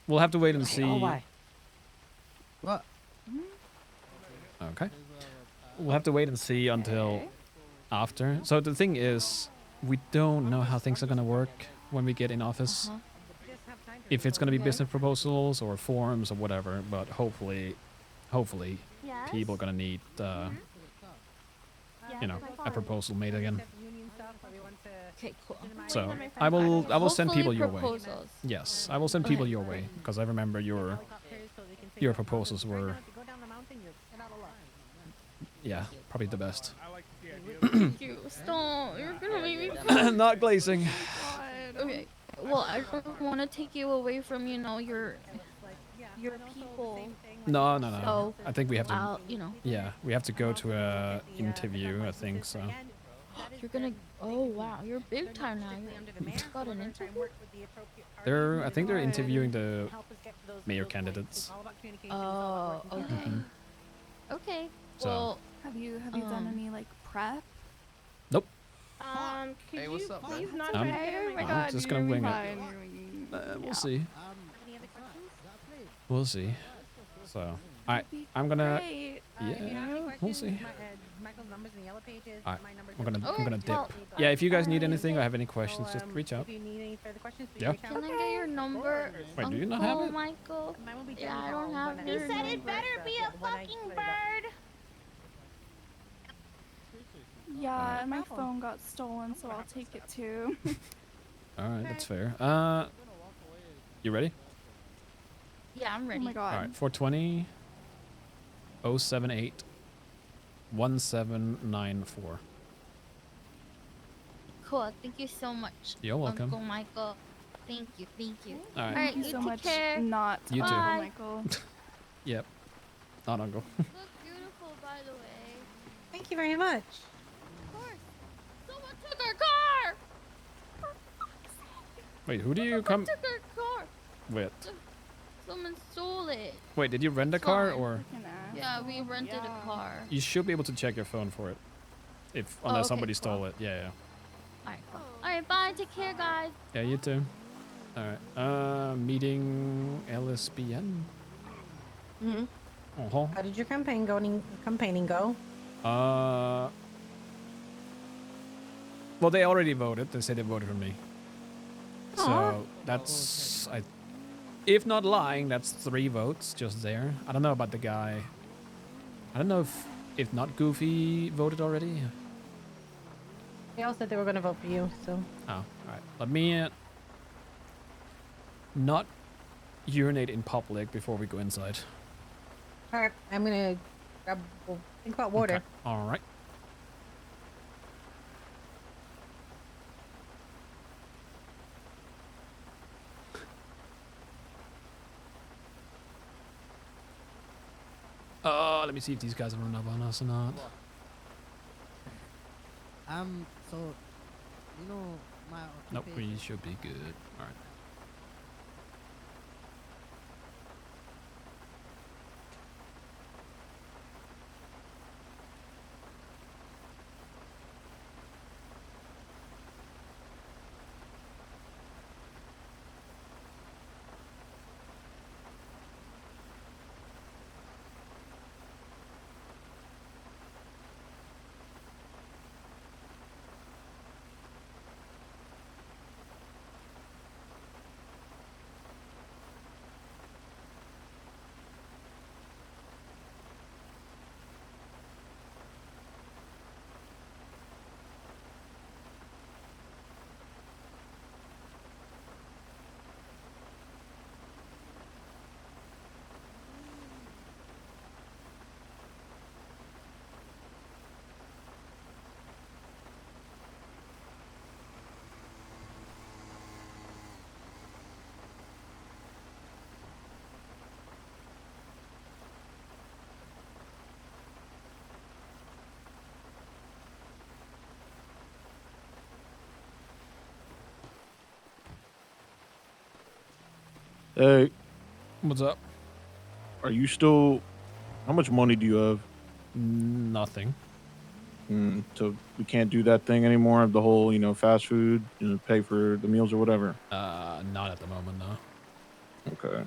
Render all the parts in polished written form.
We'll have to wait and Okay, see. oh, why? What? Okay. We'll have to wait and see until after. So the thing is, we don't know how things are gonna work when we get in office. If it's gonna be business proposals or forms or whatever, but hopefully, people are gonna need, you know, a proposal made again. Okay, cool. So I will send people your way. proposals. Yes, I will send people your way because I remember your proposals were, yeah, probably the best. You stop. You're gonna make me cry. Not glazing. Okay. Well, I don't want to take you away from, you know, your people. No. So, I think we have to. I'll, you know. Yeah, we have to go to a interview. I think so. You're gonna. Oh wow, you're big time now. You got an interview. I think they're interviewing the mayor candidates. Oh, okay. Okay. So- Well, Have you done any like prep? Nope. Could Hey, what's you up, man? please not I'm- try to get Oh in my I'm god, just you're gonna gonna be wing it. fine. You're winging it. We'll see. Any other questions? We'll see. So That'd be I'm gonna. great. Yeah, we'll see. Michael's numbers in the yellow pages. Alright, My numbers I'm in the gonna Okay, dip. well, Yeah, if you guys need anything or have any questions, just reach out. If you need any further questions, please Yeah. reach out. can I get your number? Wait, do you not have Uncle it? Michael? Mine will be Yeah, I Jenny don't Hall, have but your I- number. bird. Yeah, my phone got stolen, so I'll take it too. All right, that's fair. You ready? Yeah, I'm Oh ready. my god. All right, 420 078 1794. Cool. Thank you so much. You're welcome. Uncle Michael. Thank you. Thank you. All right. Alright, Thank you so take much. care. Not You too. Uncle Bye. Michael. Yep. Not uncle. Look beautiful, by the way. Thank you very much. Of course. Someone took our car. Wait, who do you Someone come took our car. with? Someone stole it. Wait, did you rent a car Fine. or? Freaking ass. Yeah, we rented a car. You should be able to check your phone for it. If unless okay, somebody cool. stole it. Yeah. Alright, cool. Alright, bye. Take care, guys. Yeah, you too. All right. Meeting LSBN. Mm-hmm. Uh-huh. How did your campaigning go? Well, they already voted. They said they voted for me. Aw. So that's, if not lying, that's 3 votes just there. I don't know about the guy. I don't know if not Goofy voted already. They all said they were going to vote for you, so. Oh, all right. Let me not urinate in public before we go inside. All right, I'm going to think about water. Okay. All right. Let me see if these guys are running up on us or not. So, you know, my Nope, occupation- we should be good. All right. Hey, What's up? are you still? How much money do you have? Nothing. So we can't do that thing anymore. The whole, fast food, pay for the meals or whatever. Not at the moment, no. Okay. Okay.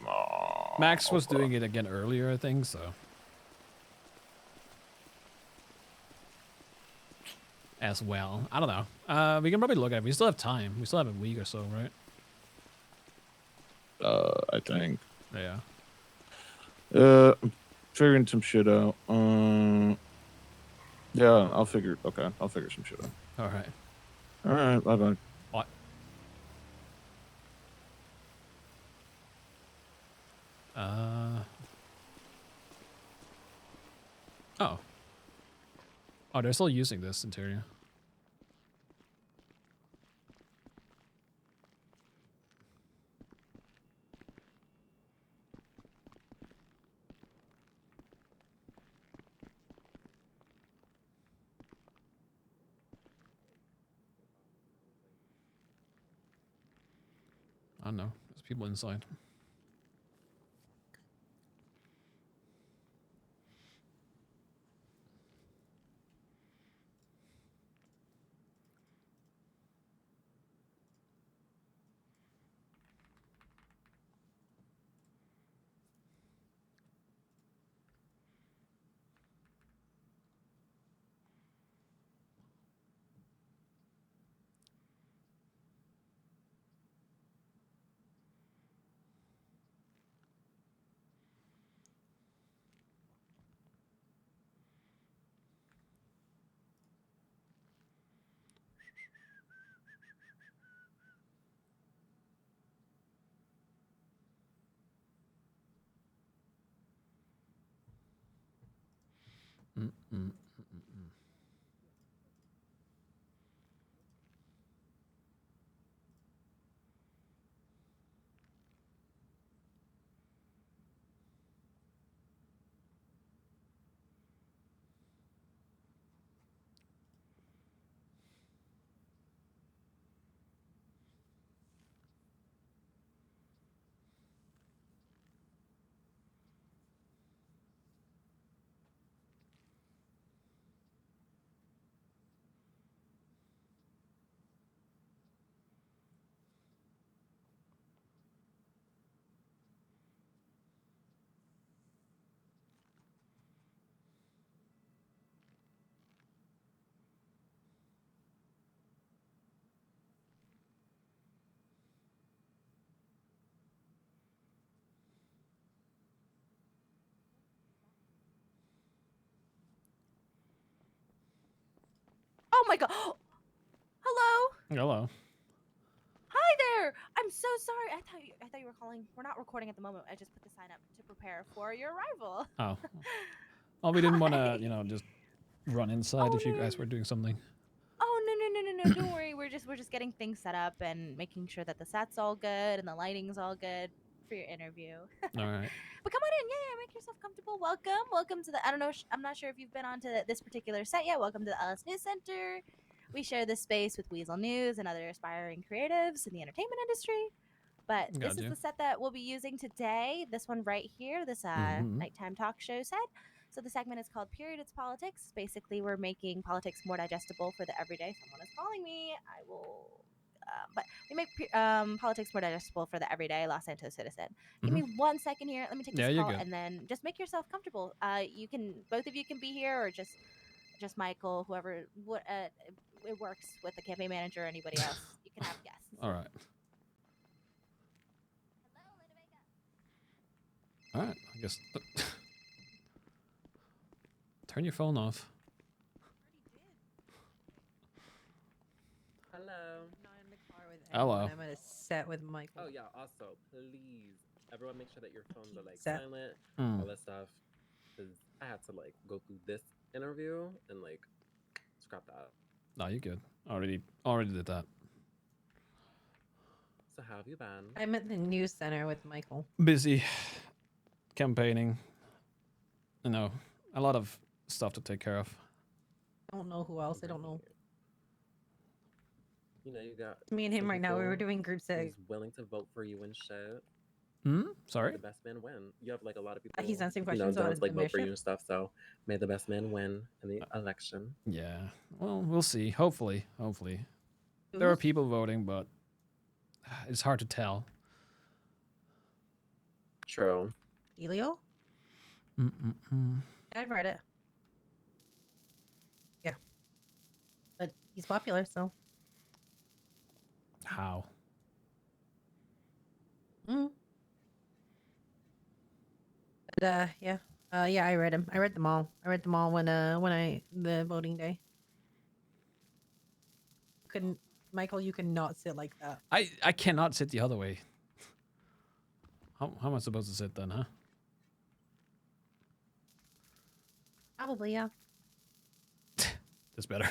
Aw, Max was okay. doing it again earlier, I think, so. As well. I don't know. We can probably look at it. We still have time. We still have a week or so, right? I think. Yeah. I'm figuring some shit out. Yeah, I'll figure some shit out. All right. All right, bye-bye. What? Oh. Oh, they're still using this interior. I don't know. There's people inside. Mm-mm. Oh my god. Hello. Hello. Hi there. I'm so sorry. I thought you were calling. We're not recording at the moment. I just put the sign up to prepare for your arrival. Oh. Well, we didn't want Hi. to, just run inside Oh if you no. guys were doing something. Oh no. Don't worry. We're just getting things set up and making sure that the set's all good and the lighting's all good for your interview. All right. But come on in. Yeah, make yourself comfortable. Welcome to the. I don't know. I'm not sure if you've been onto this particular set yet. Welcome to the Ellis News Center. We share this space with Weasel News and other aspiring creatives in the entertainment industry. But this is Gotcha. the set that we'll be using today. This one right here, this Mhm. nighttime talk show set. So the segment is called Period It's Politics. Basically, we're making politics more digestible for the everyday. Someone is calling me. I will. But we make politics more digestible for the everyday Los Santos citizen. Give me 1 second here. Let me take Yeah, this you're call good. and then just make yourself comfortable. You can both of you can be here or just Michael, whoever. It works with the campaign manager or anybody else. You can have guests. All right. All right. I guess. Turn your phone off. Hello. Not in the car with Hello. anyone. I'm at a set with Michael. Oh yeah. Also, please, everyone, make sure that your phones are like Set. silent, Mm. all that stuff, because I had to like go through this interview and like scrap that. No, you're good. Already did that. So how have you been? I'm at the news center with Michael. Busy. Campaigning. A lot of stuff to take care of. I don't know who else. I don't know. You know, you got Me and him some right now. We were people doing group set. who's willing to vote for you and shit. Sorry? May the best man win. You have like a lot of people. He's answering You questions know, about down his to like vote for you membership. and stuff. So may the best man win in the election. Yeah. Well, we'll see. Hopefully. There are people voting, but it's hard to tell. True. Elio? I've read it. Yeah. But he's popular, so. How? Mm. But, yeah. Yeah, I read him. I read them all. I read them all when the voting day. Couldn't, Michael, you cannot sit like that. I cannot sit the other way. How am I supposed to sit then, huh? Probably, yeah. That's better.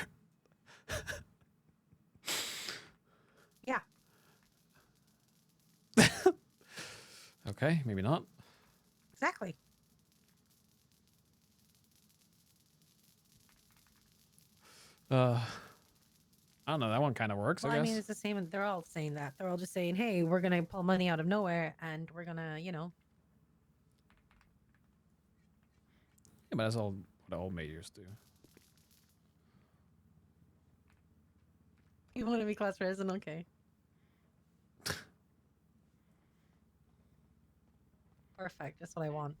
Yeah. Okay, maybe not. Exactly. I don't know. That one kind of works, Well, I I guess. mean, it's the same. They're all saying that. They're all just saying, hey, we're going to pull money out of nowhere and we're going to, Yeah, but that's all what all majors do. You want to be class president? Okay. Perfect. That's what I want.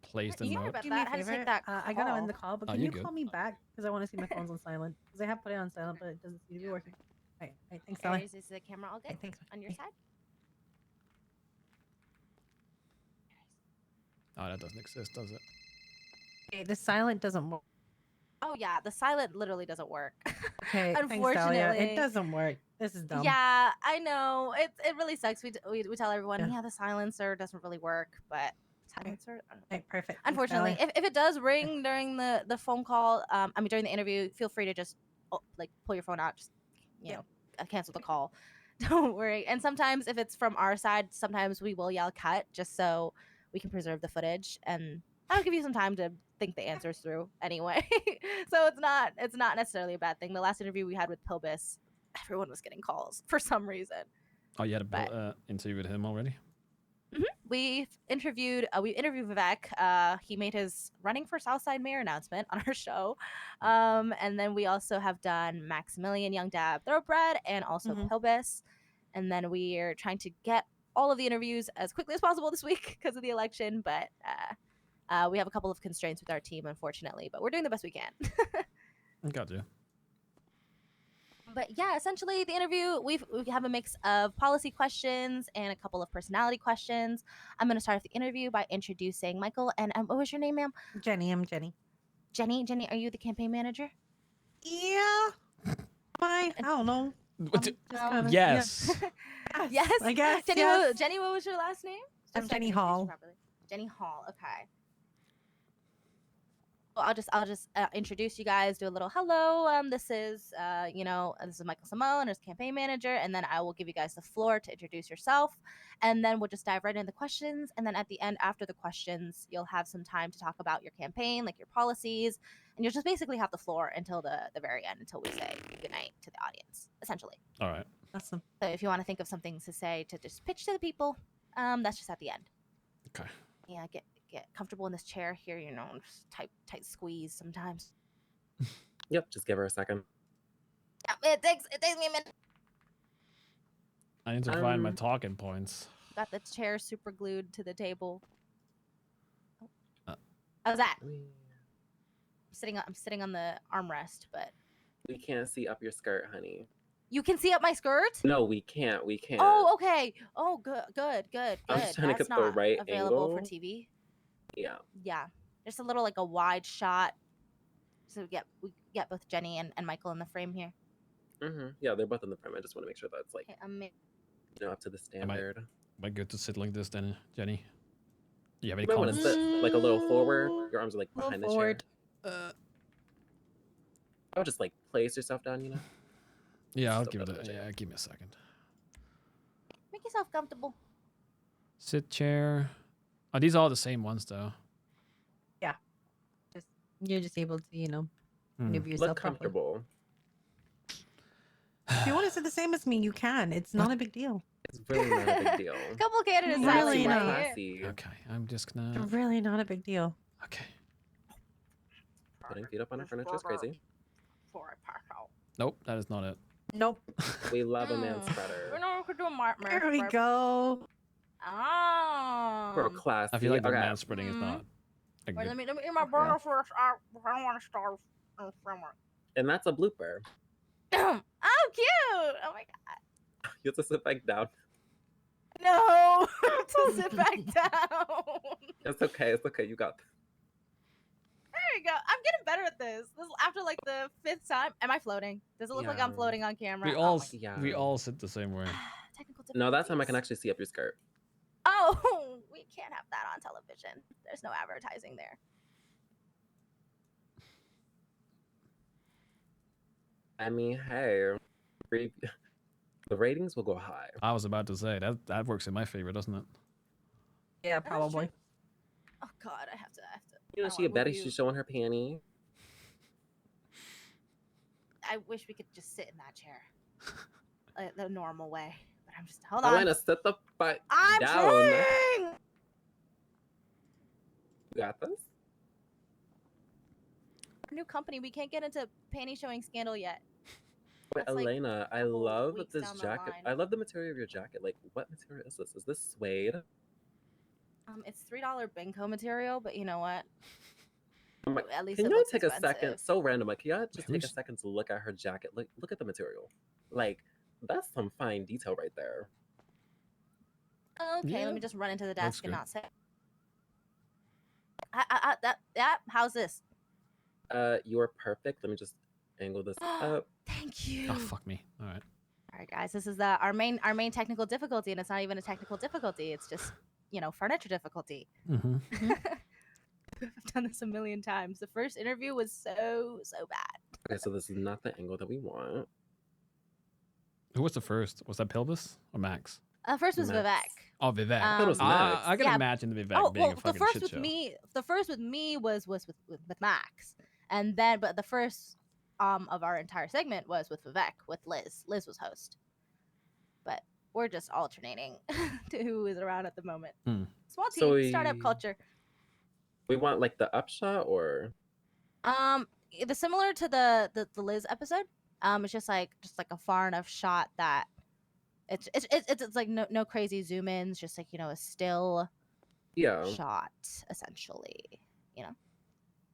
Placed in You mode. about Do me a that. How to favor. take that I gotta end the call. call, but Oh, can you're you good. call me back? Because I want to see my phone's on silent. Because I have put it on silent, but it doesn't seem to be working. All right, thanks, Sally. Aries, is the camera all good? Right, thanks. On your Bye. side? Oh, that doesn't exist, does it? Okay, the silent doesn't work. Oh yeah, the silent literally doesn't work. Okay, thanks, Dahlia. Unfortunately, It doesn't work. This is dumb. Yeah, I know. It really sucks. We tell everyone, Yeah. yeah, the silencer doesn't really work, but silencer. Right, perfect. Thanks, Unfortunately, Dahlia. if it does ring during the phone call, I mean during the interview, feel free to just like pull your phone out, just cancel the call. Don't worry. And sometimes if it's from our side, sometimes we will yell cut just so we can preserve the footage, and that'll give you some time to think the answers through anyway. So it's not necessarily a bad thing. The last interview we had with Pilbus, everyone was getting calls for some reason. Oh, you had a But- interview with him already? We interviewed Vivek. He made his running for Southside Mayor announcement on our show, and then we also have done Maximilian, Young Dab, Thoroughbred, and also Mhm. Pilbus. And then we are trying to get all of the interviews as quickly as possible this week because of the election. But we have a couple of constraints with our team, unfortunately. But we're doing the best we can. Got you. But yeah, essentially the interview, we have a mix of policy questions and a couple of personality questions. I'm going to start the interview by introducing Michael. And what was your name, ma'am? Jenny, I'm Jenny. Jenny, are you the campaign manager? Yeah. I don't know. What Just No. kinda- yes. Yeah. Yes. I guess. Jenny, yes. Jenny, what was your last name? I'm Just so I Jenny can introduce you Hall. properly. Jenny Hall. Okay. Well, I'll just introduce you guys. Do a little hello. This is this is Michael Simone, as campaign manager, and then I will give you guys the floor to introduce yourself, and then we'll just dive right into the questions. And then at the end, after the questions, you'll have some time to talk about your campaign, like your policies, and you'll just basically have the floor until the very end, until we say goodnight to the audience, essentially. All right. Awesome. So if you want to think of something to say to just pitch to the people, that's just at the end. Okay. Yeah, get comfortable in this chair here. Just tight squeeze sometimes. Yep, just give her a second. Yeah, it takes me a minute. I need to find my talking points. Got the chair super glued to the table. Uh. How's that? I'm sitting on the armrest, but We can't see up your skirt, honey. you can see up my skirt. No, we can't. We can't. Oh, okay. Oh, good. I'm just trying to That's get the not right available for angle. TV. Yeah. Yeah, just a little like a wide shot. So we get both Jenny and Michael in the frame here. Yeah, they're both in the frame. I just want to make sure that's like Okay, up to the standard. Am I good to sit like this then, Jenny? Do you have any You might want to comments? sit like a little forward. Your arms are like Little behind the forward. chair. I would just like place yourself down, Yeah, I'll Still give it better a than chair. give me a second. make yourself comfortable. Sit chair. Are these all the same ones though? You're just able to, interview yourself Look properly. comfortable. If you want to sit the same as me, you can. It's not a big deal. It's really not a big deal. A couple candidates Really actually not. right here. Classy. Okay, I'm just It's gonna. really not a big deal. Okay. Putting feet up on our furniture is crazy. Before I pass out. Nope, that is not it. Nope. We love a man We spreader. know we could do a There we go. Oh. Real classy. I feel like the okay. man spreading is not a Wait, good. let me eat my burger first. I don't want to starve. And that's a blooper. Oh, cute! Oh my god. You have to sit back down. No, to sit back down. It's okay. It's okay. You got this. There you go. I'm getting better at this. This is after like the 5th time. Am I floating? Does it look like I'm Yeah. floating on camera? We Oh all my- Yeah. we all sit the same way. Technical No, that time I difficulties. can actually see up your skirt. Oh, we can't have that on television. There's no advertising there. I mean, hey, the ratings will go high. I was about to say that works in my favor, doesn't it? Yeah, That's probably. true. Oh God, I have to. You know, I she a wanna move Betty. you. She's showing her panty. I wish we could just sit in that chair, the normal way. But I'm just hold on. Elena, sit the fuck I'm down. trying. You got this. Our new company. We can't get into panty showing scandal yet. Wait, That's, like, Elena, I couple love weeks this down the jacket. line. I love the material of your jacket. Like, what material is this? Is this suede? It's $3 Benko material, but you know what? I'm like, At least can it y'all looks take a second? expensive. So random. Like, can y'all just take a Who's- second to look at her jacket? Look at the material. Like, that's some fine detail right there. Okay, Yeah, let me just run into the looks desk and good. not say. How's this? You are perfect. Let me just angle this up. Thank you. Oh fuck me. All right. All right, guys, this is our main technical difficulty, and it's not even a technical difficulty. It's just furniture difficulty. Mm-hmm. I've done this a million times. The first interview was so bad. Okay, so this is not the angle that we want. Who was the first? Was that Pilbus or Max? First was Max. Vivek. Oh, Vivek. Um, was I Max. can Yeah. imagine the Vivek Oh being well, a the fucking first shit with show. me was with Max, and then but the first of our entire segment was with Vivek with Liz. Liz was host, but we're just alternating to who is around at the moment. Hmm. Small team, So startup culture. We want like the upshot or The similar to the Liz episode. It's just like a far enough shot that it's like no crazy zoom ins, just like a still yeah. shot essentially.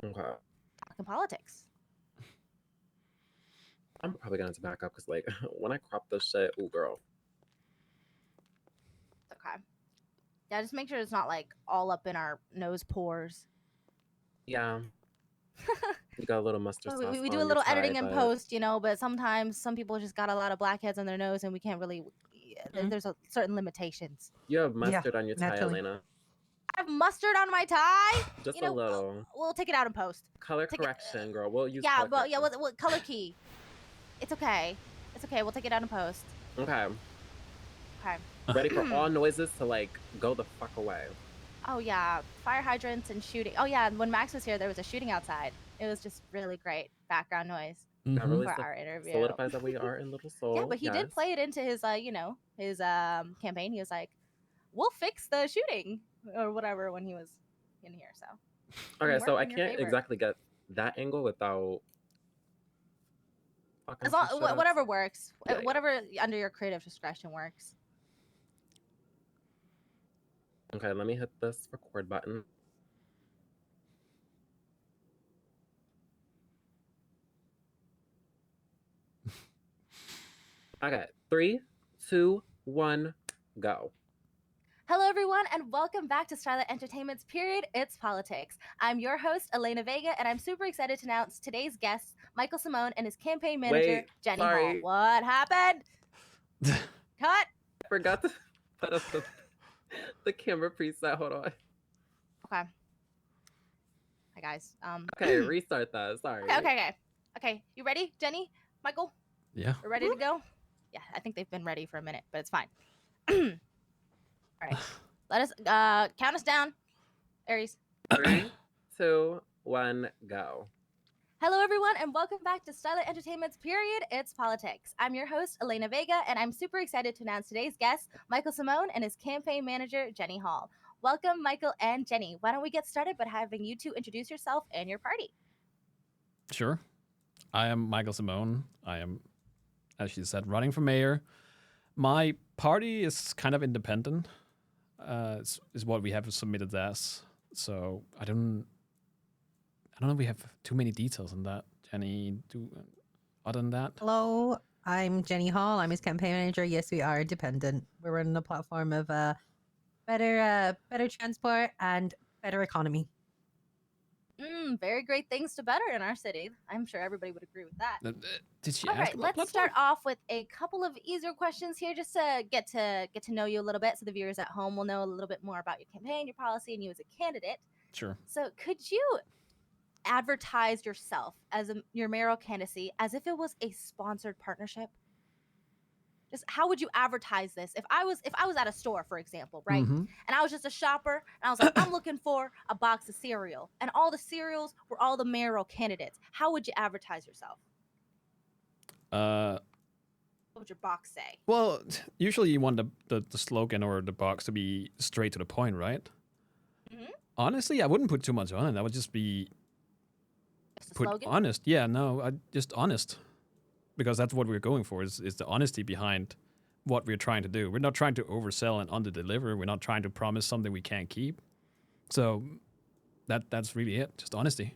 Okay. Talking politics. I'm probably gonna have to back up because like when I crop this shit, ooh girl. Okay. Yeah, just make sure it's not like all up in our nose pores. Yeah. You got a little mustard Well, sauce. we on do a your little tie, editing in but post, but sometimes some people just got a lot of blackheads on their nose and we can't really. There's certain limitations. You have mustard on your tie, naturally. Elena. I have mustard on my tie. Just a little. We'll take it out in post. Color take it- correction, girl. We'll use Yeah, color but yeah, correction. what color key? It's okay. It's okay. We'll take it out in post. Okay. Okay. Ready for all noises to like go the fuck away. Oh yeah, fire hydrants and shooting. Oh yeah, when Max was here, there was a shooting outside. It was just really great background noise That Mhm. really for our interview. solidifies that we are in Little Soul. Yeah, but he did yes. play it into his his campaign. He was like, "We'll fix the shooting or whatever" when he was in here. So Okay, so worked I in your can't favor. exactly get that angle without. fucking as long some shit up. whatever works, Yeah, yeah. whatever under your creative discretion works. Okay, let me hit this record button. Okay, 3, 2, 1, go. Hello, everyone, and welcome back to Starlight Entertainment's Period It's Politics. I'm your host, Elena Vega, and I'm super excited to announce today's guests, Michael Simone and his campaign manager, Wait, Jenny sorry. Hall. What happened? Cut. I forgot to put up the camera preset. Hold on. Okay. Hi, guys. Okay, restart that. Sorry. Okay. You ready, Jenny? Michael? Yeah. We're ready to go? Yeah, I think they've been ready for a minute, but it's fine. All right. Let us count us down. Aries. 3, 2, 1, go. Hello, everyone, and welcome back to Starlight Entertainment's Period It's Politics. I'm your host, Elena Vega, and I'm super excited to announce today's guests, Michael Simone and his campaign manager, Jenny Hall. Welcome, Michael and Jenny. Why don't we get started by having you two introduce yourself and your party? Sure. I am Michael Simone. I am, as she said, running for mayor. My party is kind of independent. is what we have submitted as. So I don't know if we have too many details on that. Jenny, other than that? Hello, I'm Jenny Hall. I'm his campaign manager. Yes, we are dependent. We're running a platform of better transport and better economy. Very great things to better in our city. I'm sure everybody would agree with that. Did she All ask right, about let's platform? start off with a couple of easier questions here, just to get to know you a little bit, so the viewers at home will know a little bit more about your campaign, your policy, and you as a candidate. Sure. So, could you advertise yourself as your mayoral candidacy as if it was a sponsored partnership? Just how would you advertise this? If I was at a store, for example, right? Mhm. And I was just a shopper, and I was like, I'm looking for a box of cereal, and all the cereals were all the mayoral candidates. How would you advertise yourself? What would your box say? Well, usually you want the slogan or the box to be straight to the point, right? Mhm. Honestly, I wouldn't put too much on it. I would just be Just a put slogan? honest. Yeah, no, just honest, because that's what we're going for. Is the honesty behind what we're trying to do. We're not trying to oversell and underdeliver. We're not trying to promise something we can't keep. So that's really it. Just honesty.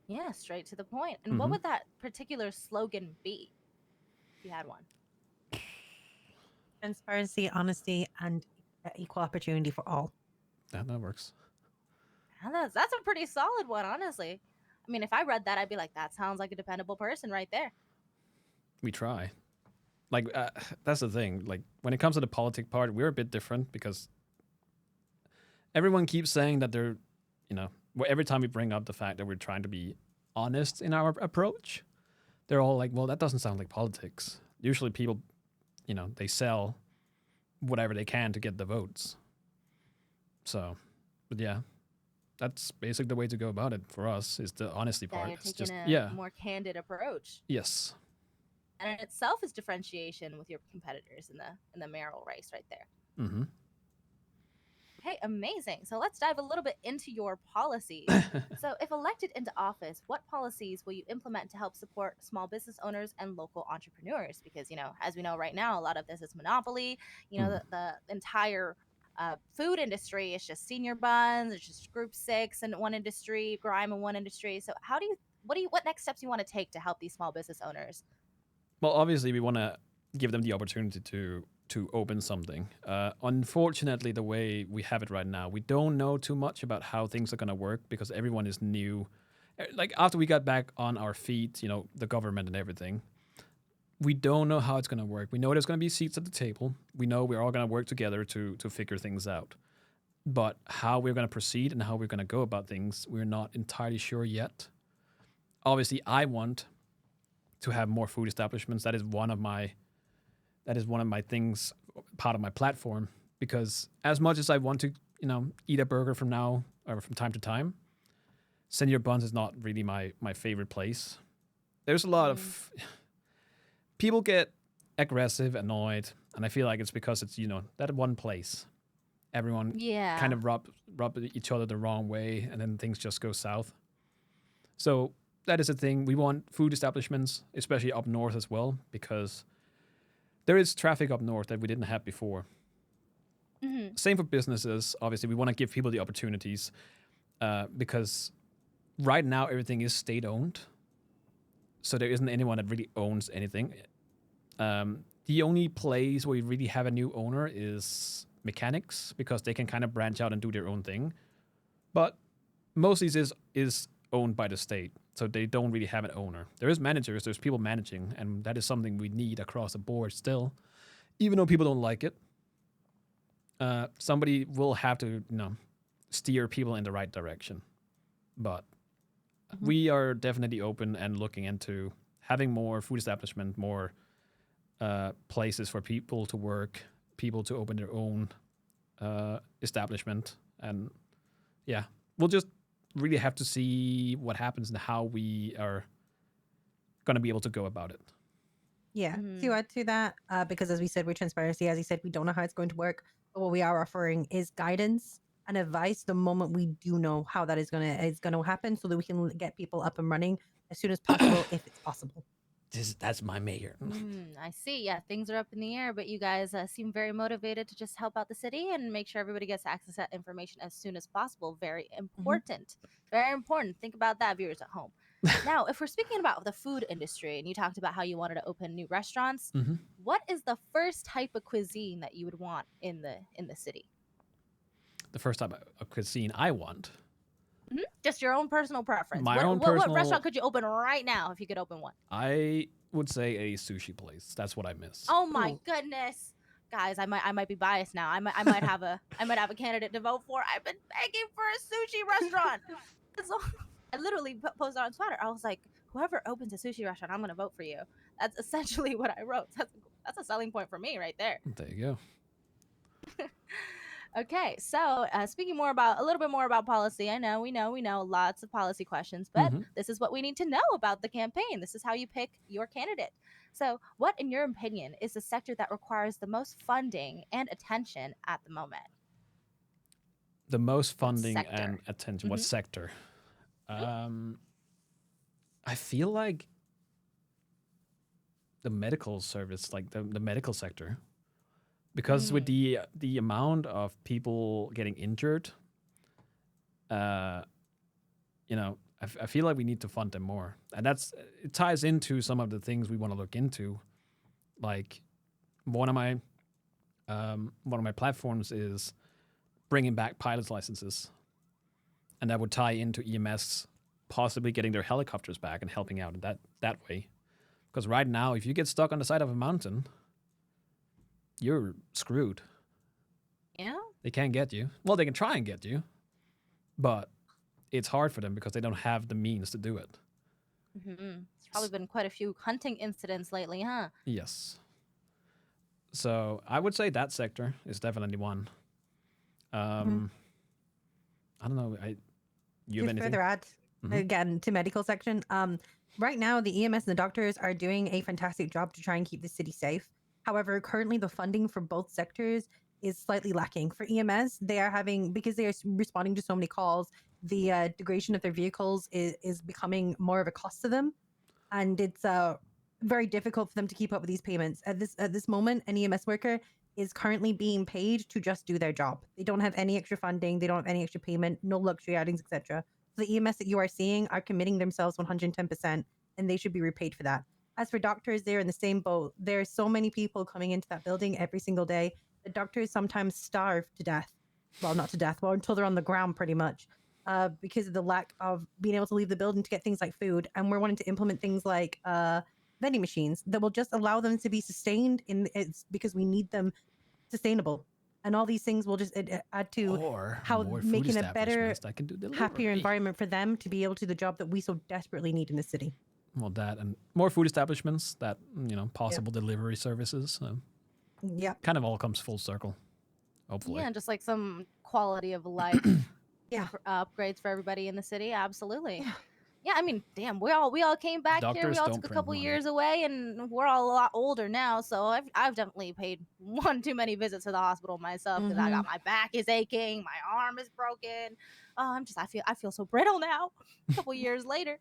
Yeah, straight to the point. And what Mhm. would that particular slogan be if you had one? Transparency, honesty, and equal opportunity for all. That works. And that's a pretty solid one, honestly. I mean, if I read that, I'd be like, that sounds like a dependable person right there. We try. Like that's the thing. Like when it comes to the politic part, we're a bit different because everyone keeps saying that they're, every time we bring up the fact that we're trying to be honest in our approach, they're all like, well, that doesn't sound like politics. Usually people, they sell whatever they can to get the votes. So, but yeah, that's basically the way to go about it for us is the honesty Yeah, part. you're It's taking just, a more candid approach. Yes. And in itself is differentiation with your competitors in the mayoral race right there. Mm-hmm. Okay, amazing. So let's dive a little bit into your policies. So if elected into office, what policies will you implement to help support small business owners and local entrepreneurs? Because, as we know right now, a lot of this is monopoly. The entire food industry is just senior buns, it's just group 6 in one industry, grime in one industry. So what next steps you want to take to help these small business owners? Well, obviously, we want to give them the opportunity to open something. Unfortunately, the way we have it right now, we don't know too much about how things are going to work because everyone is new. Like after we got back on our feet, the government and everything, we don't know how it's going to work. We know there's going to be seats at the table. We know we're all going to work together to figure things out. But how we're going to proceed and how we're going to go about things, we're not entirely sure yet. Obviously, I want to have more food establishments. That is one of my things, part of my platform, because as much as I want to, eat a burger from now or from time to time, Senior Buns is not really my favorite place. There's a lot of people get aggressive, annoyed, and I feel like it's because it's, that one place. Everyone kind of rub each other the wrong way, and then things just go south. So that is a thing. We want food establishments, especially up north as well, because there is traffic up north that we didn't have before. Mm-hmm. Same for businesses. Obviously, we want to give people the opportunities because right now everything is state-owned. So there isn't anyone that really owns anything. The only place where we really have a new owner is mechanics because they can kind of branch out and do their own thing. But mostly this is owned by the state. So they don't really have an owner. There is managers, there's people managing, and that is something we need across the board still. Even though people don't like it, somebody will have to, steer people in the right direction. But we are definitely open and looking into having more food establishment, more places for people to work, people to open their own establishment. And yeah, we'll just really have to see what happens and how we are going to be able to go about it. Yeah, to add to that, because as we said, we're transparency. As you said, we don't know how it's going to work, but what we are offering is guidance and advice the moment we do know how that is gonna happen, so that we can get people up and running as soon as possible, if it's possible. that's my mayor. I see. Yeah, things are up in the air, but you guys seem very motivated to just help out the city and make sure everybody gets access to that information as soon as possible. Very important. Very important. Think about that, viewers at home. Now, if we're speaking about the food industry, and you talked about how you wanted to open new restaurants, what is the first type of cuisine that you would want in the city? The first type of cuisine I want. Just your own personal preference. My what, own what personal- restaurant could you open right now if you could open one? I would say a sushi place. That's what I miss. Oh my goodness, guys! I might be biased now. I might have a candidate to vote for. I've been begging for a sushi restaurant. So I literally posted on Twitter. I was like, whoever opens a sushi restaurant, I'm gonna vote for you. That's essentially what I wrote. That's a selling point for me right there. There you go. Okay, so speaking a little bit more about policy. I know we know lots of policy questions, but this is what we need to know about the campaign. This is how you pick your candidate. So, what, in your opinion, is the sector that requires the most funding and attention at the moment? The most funding sector? and attention. What sector? I feel like the medical service, like the medical sector. Because with the amount of people getting injured, I feel like we need to fund them more, and it ties into some of the things we want to look into. Like one of my platforms is bringing back pilot's licenses, and that would tie into EMS possibly getting their helicopters back and helping out in that way. Because right now, if you get stuck on the side of a mountain, you're screwed. Yeah. They can't get you. Well, they can try and get you, but it's hard for them because they don't have the means to do it. It's probably been quite a few hunting incidents lately, huh? Yes. So I would say that sector is definitely one. I don't know. You have Just anything? further add again to medical section. Right now, the EMS and the doctors are doing a fantastic job to try and keep the city safe. However, currently the funding for both sectors is slightly lacking. For EMS, they are because they are responding to so many calls, the degradation of their vehicles is becoming more of a cost to them, and it's very difficult for them to keep up with these payments. At this moment, an EMS worker is currently being paid to just do their job. They don't have any extra funding, they don't have any extra payment, no luxury outings, etc. So the EMS that you are seeing are committing themselves 110%, and they should be repaid for that. As for doctors, they're in the same boat. There are so many people coming into that building every single day. The doctors sometimes starve to death. Well, not to death, well, until they're on the ground pretty much, because of the lack of being able to leave the building to get things like food. And we're wanting to implement things like vending machines that will just allow them to be sustained it's because we need them sustainable. And all these things will just add to how making a better, happier environment for them to be able to do the job that we so desperately need in the city. Well, that and more food establishments, that, possible delivery services. Kind of all comes full circle, hopefully. Yeah, and just like some quality of life upgrades for everybody in the city. Absolutely. Yeah, I mean, damn, we all came back here. Doctors We all don't took a print couple money. years away, and we're all a lot older now. So I've definitely paid one too many visits to the hospital myself because I got my back is aching, my arm is broken. Oh, I feel so brittle now. A couple years later.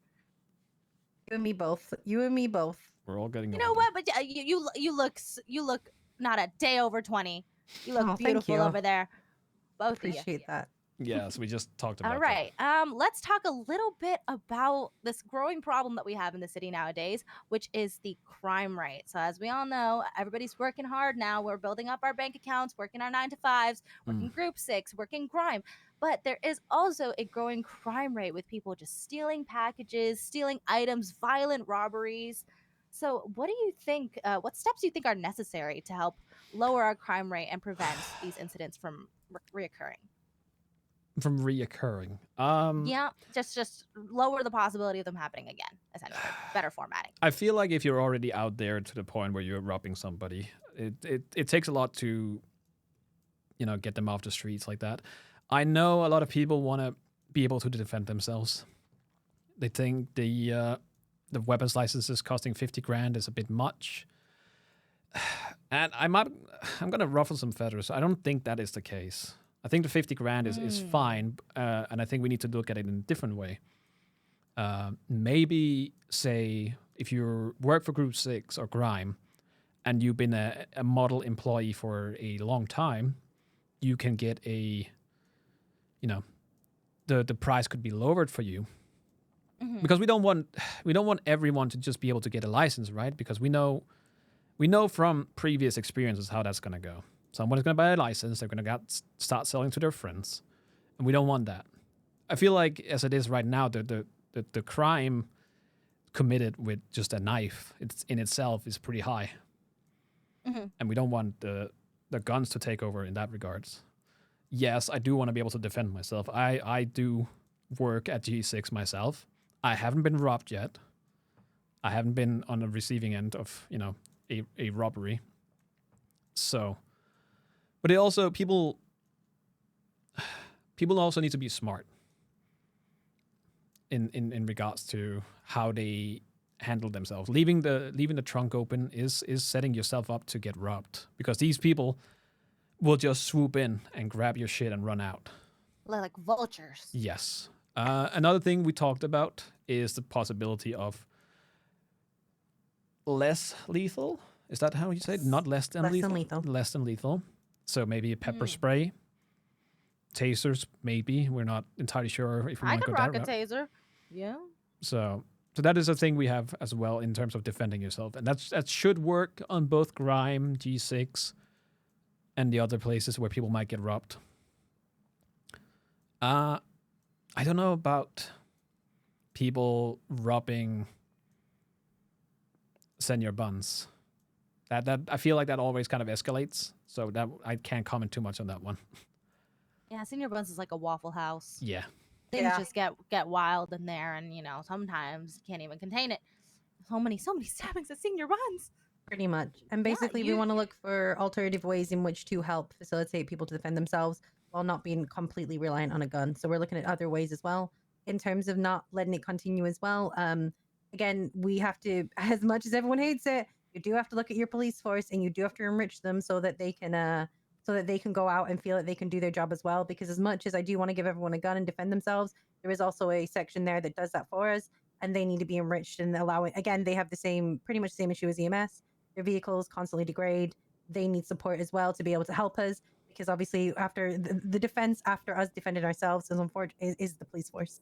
You and me both. You and me both. We're all getting You know what? But you look not a day over 20. You look thank beautiful you. over there. Both Appreciate that. Yes, we just talked about All right. Let's talk a little bit about this growing problem that we have in the city nowadays, which is the crime rate. So as we all know, everybody's working hard now. We're building up our bank accounts, working our 9-to-5s, working group 6, working crime. But there is also a growing crime rate with people just stealing packages, stealing items, violent robberies. So what do you think, what steps do you think are necessary to help lower our crime rate and prevent these incidents from reoccurring? From reoccurring. Yeah, just lower the possibility of them happening again, essentially. Better formatting. I feel like if you're already out there to the point where you're robbing somebody, it takes a lot to, get them off the streets like that. I know a lot of people want to be able to defend themselves. They think the weapons licenses costing 50 grand is a bit much. And I'm gonna ruffle some feathers. I don't think that is the case. I think the 50 grand is fine, and I think we need to look at it in a different way. Maybe say if you work for Group 6 or Grime, and you've been a model employee for a long time, you can get a, you know, the price could be lowered for you. Because we don't want everyone to just be able to get a license, right? Because we know from previous experiences how that's gonna go. Someone is gonna buy a license, they're gonna start selling to their friends, and we don't want that. I feel like as it is right now, the crime committed with just a knife, it's in itself is pretty high, and we don't want the guns to take over in that regards. Yes, I do want to be able to defend myself. I do work at G6 myself. I haven't been robbed yet. I haven't been on the receiving end of, you know, a robbery. So, but it also people also need to be smart in regards to how they handle themselves. Leaving the trunk open is setting yourself up to get robbed, because these people will just swoop in and grab your shit and run out. Like vultures. Yes. Another thing we talked about is the possibility of less lethal. Is that how you say it? Not less than lethal? Less than lethal. So maybe a pepper spray. Tasers, maybe. We're not entirely sure if we want to go that route. I could rock a taser. Yeah. So that is a thing we have as well in terms of defending yourself. And that should work on both Grime, G6, and the other places where people might get robbed. I don't know about people robbing senior buns. That I feel like that always kind of escalates. So that I can't comment too much on that one. Yeah, Senior Buns is like a Waffle House. Yeah. Things just get wild in there, and sometimes you can't even contain it. So many stabbings at Senior Buns. Pretty much. And basically, we want to look for alternative ways in which to help facilitate people to defend themselves while not being completely reliant on a gun. So we're looking at other ways as well in terms of not letting it continue as well. Again, we have to, as much as everyone hates it, you do have to look at your police force, and you do have to enrich them so that they can go out and feel that they can do their job as well. Because as much as I do want to give everyone a gun and defend themselves, there is also a section there that does that for us, and they need to be enriched and allow it. Again, they have pretty much the same issue as EMS. Their vehicles constantly degrade. They need support as well to be able to help us, because obviously after the defense after us defending ourselves is the police force.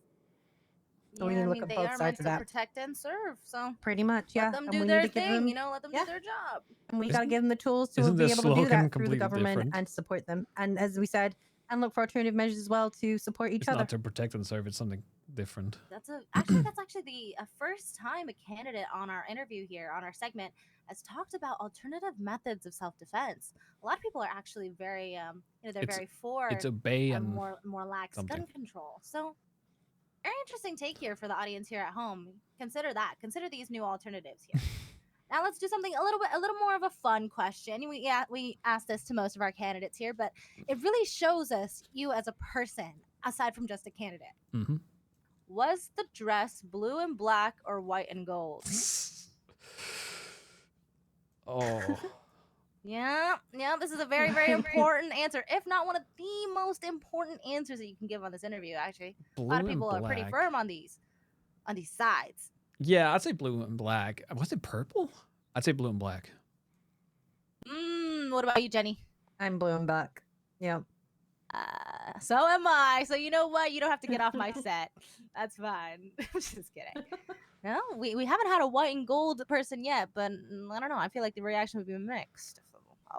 So we need to look at both sides of that. They are meant to protect and serve, so pretty much, yeah. let them do their thing, let them do their job. And we got to give them the tools to be able to do that through the government and support them. And as we said, and look for alternative measures as well to support each other. It's not to protect and serve, it's something different. That's actually the first time a candidate on our interview here, on our segment, has talked about alternative methods of self-defense. A lot of people are actually very, they're very for it's obey and more lax gun control. So, very interesting take here for the audience here at home. Consider that. Consider these new alternatives here. Now let's do something a little more of a fun question. We asked this to most of our candidates here, but it really shows us you as a person, aside from just a candidate. Mm-hmm. Was the dress blue and black or white and gold? Oh. Yeah, this is a very, very important answer. If not one of the most important answers that you can give on this interview, actually. Blue a lot of people are pretty firm on these sides. Yeah, I'd say blue and black. Was it purple? I'd say blue and black. What about you, Jenny? I'm blue and black. Yeah. So am I. So you know what? You don't have to get off my set. That's fine. I'm just kidding. No, we haven't had a white and gold person yet, but I don't know. I feel like the reaction would be mixed.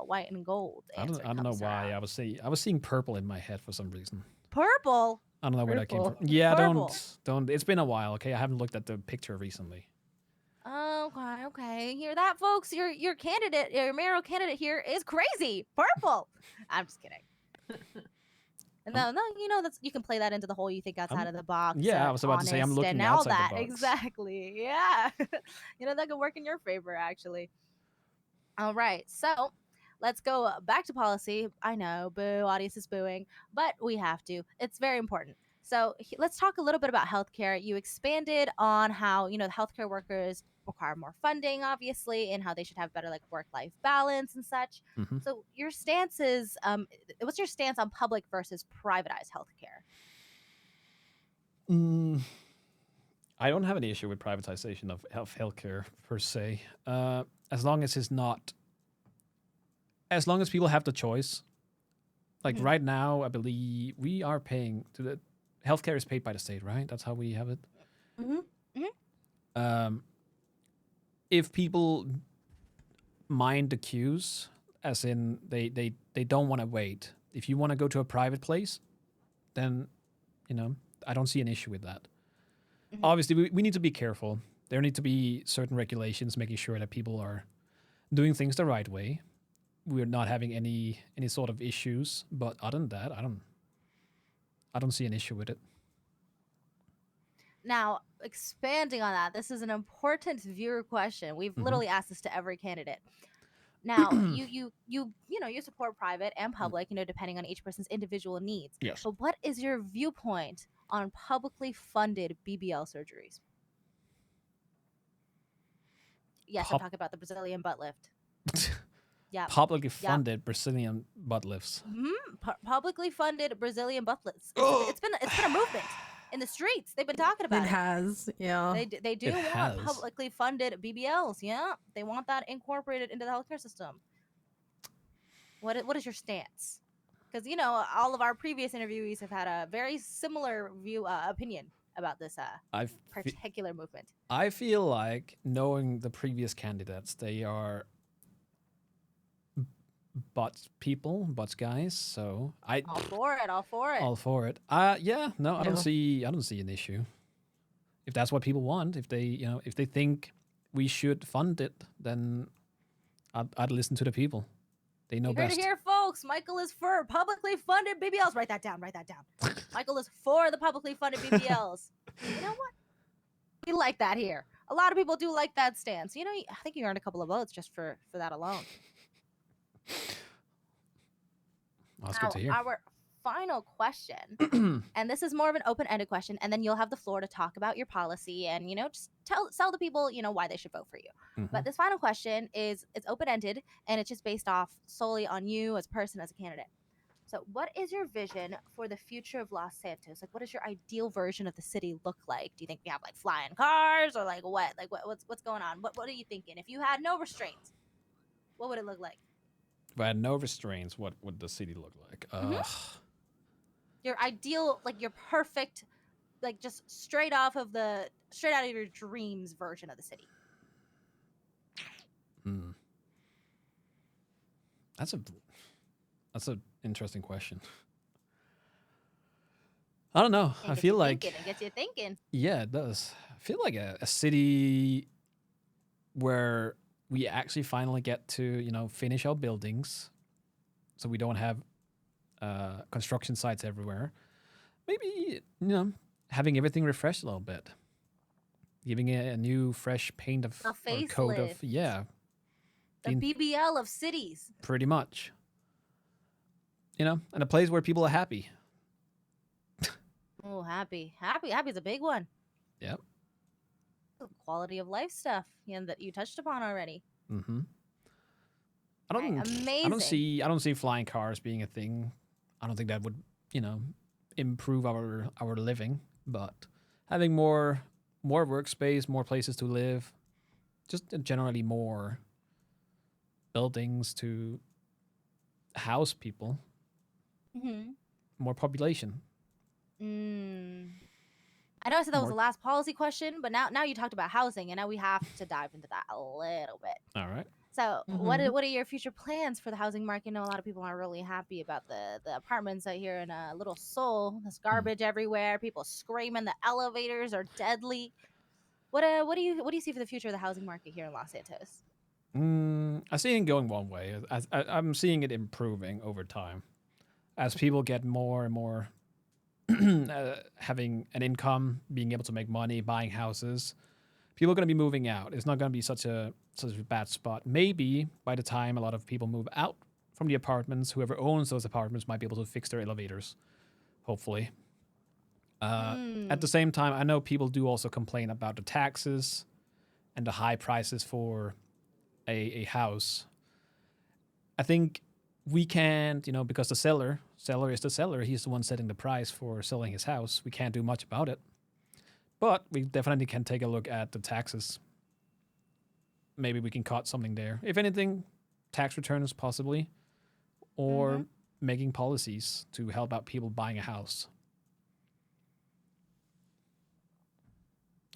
White and gold. I don't know why. I was seeing purple in my head for some reason. Purple? I don't know where that came from. Yeah, purple. Don't. It's been a while. Okay, I haven't looked at the picture recently. Okay. Hear that, folks? Your candidate, your mayoral candidate here is crazy. Purple. I'm just kidding. No, that's you can play that into the whole you think outside of the box. Yeah, I was about to say I'm looking outside the box. Exactly. Yeah. That could work in your favor, actually. All right. So let's go back to policy. I know, boo, audience is booing, but we have to. It's very important. So let's talk a little bit about healthcare. You expanded on how, the healthcare workers require more funding, obviously, and how they should have better work-life balance and such. Mm-hmm. So your stance is, what's your stance on public versus privatized healthcare? I don't have any issue with privatization of healthcare per se, as long as it's not. As long as people have the choice. Like Mhm. right now, I believe we are paying to the healthcare is paid by the state, right? That's how we have it. Mhm. If people mind the queues, as in they don't want to wait. If you want to go to a private place, then I don't see an issue with that. Mhm. Obviously, we need to be careful. There need to be certain regulations making sure that people are doing things the right way. We're not having any sort of issues, but other than that, I don't see an issue with it. Now, expanding on that, this is an important viewer question. We've literally asked this to every candidate. Now, you support private and public, depending on each person's individual needs. Yes. But what is your viewpoint on publicly funded BBL surgeries? Yes, I'm Pub- talking about the Brazilian butt lift. Yeah. Publicly funded Brazilian butt lifts. Publicly funded Brazilian butt lifts. It's been a movement in the streets. They've been talking about It it. has, yeah. They do It want has. publicly funded BBLs. Yeah, they want that incorporated into the healthcare system. What is your stance? Because all of our previous interviewees have had a very similar opinion about this particular movement. I feel like knowing the previous candidates, they are butts people, butts guys. So All for it. all for it. Yeah, no, I don't see an issue. If that's what people want, if they think we should fund it, then I'd listen to the people. They know You heard best. it here, folks. Michael is for publicly funded BBLs. Write that down. Michael is for the publicly funded BBLs. You know what? We like that here. A lot of people do like that stance. I think you earned a couple of votes just for that alone. Well, that's good to hear. Our final question, and this is more of an open-ended question, and then you'll have the floor to talk about your policy and just tell the people why they should vote for you. But this final question it's open-ended, and it's just based off solely on you as a person, as a candidate. So what is your vision for the future of Los Santos? Like, what does your ideal version of the city look like? Do you think we have like flying cars, or like what? Like what's going on? What are you thinking? If you had no restraints, what would it look like? If I had no restraints, what would the city look like? Your ideal, like your perfect, like just straight out of your dreams version of the city. That's an interesting question. I don't know. I feel like it gets you thinking. Yeah, it does. I feel like a city where we actually finally get to finish our buildings, so we don't have construction sites everywhere. Maybe having everything refreshed a little bit, giving it a new fresh paint of or coat of the BBL of cities. Pretty much. And a place where people are happy. Oh, happy is a big one. Yep. Quality of life stuff, that you touched upon already. Mm-hmm. Amazing. I don't see flying cars being a thing. I don't think that would, improve our living. But having more workspace, more places to live, just generally more buildings to house people, more population. I know I said that was the last policy question, but now you talked about housing, and now we have to dive into that a little bit. All right. So what are your future plans for the housing market? I know a lot of people aren't really happy about the apartments out here in Little Seoul. There's garbage everywhere. People screaming. The elevators are deadly. What do you see for the future of the housing market here in Los Santos? I see it going one way. I'm seeing it improving over time as people get more and more having an income, being able to make money, buying houses. People are going to be moving out. It's not going to be such a bad spot. Maybe by the time a lot of people move out from the apartments, whoever owns those apartments might be able to fix their elevators, hopefully. At the same time, I know people do also complain about the taxes and the high prices for a house. I think we can't, because the seller is the seller. He's the one setting the price for selling his house. We can't do much about it. But we definitely can take a look at the taxes. Maybe we can cut something there. If anything, tax returns possibly, or making policies to help out people buying a house.